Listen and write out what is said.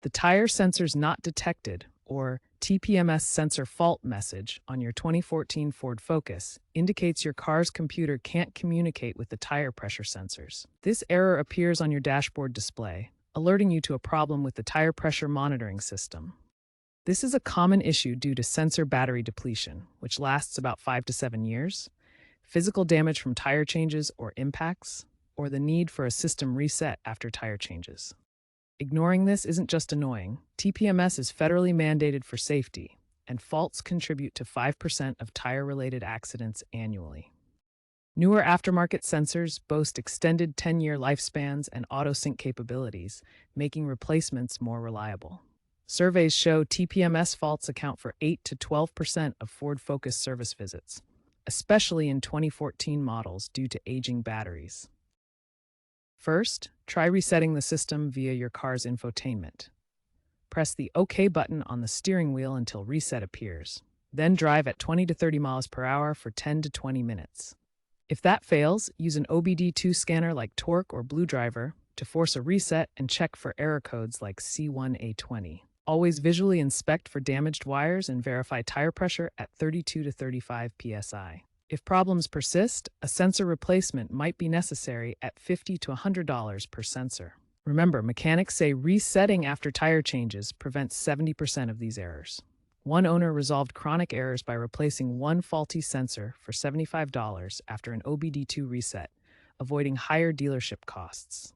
The Tyre Sensors Not Detected, or TPMS sensor fault message on your 2014 Ford Focus indicates your car's computer can't communicate with the tire pressure sensors. This error appears on your dashboard display, alerting you to a problem with the tire pressure monitoring system. This is a common issue due to sensor battery depletion, which lasts about 5 to 7 years, physical damage from tire changes or impacts, or the need for a system reset after tire changes. Ignoring this isn't just annoying. TPMS is federally mandated for safety, and faults contribute to 5% of tire-related accidents annually. Newer aftermarket sensors boast extended 10-year lifespans and auto-sync capabilities, making replacements more reliable. Surveys show TPMS faults account for 8 to 12% of Ford Focus service visits, especially in 2014 models due to aging batteries. First, try resetting the system via your car's infotainment. Press the OK button on the steering wheel until reset appears. Then drive at 20 to 30 miles per hour for 10 to 20 minutes. If that fails, use an OBD2 scanner like Torque or Blue Driver to force a reset and check for error codes like C1A20. Always visually inspect for damaged wires and verify tire pressure at 32 to 35 psi. If problems persist, a sensor replacement might be necessary at $50 to $100 per sensor. Remember, mechanics say resetting after tire changes prevents 70% of these errors. One owner resolved chronic errors by replacing one faulty sensor for $75 after an OBD2 reset, avoiding higher dealership costs.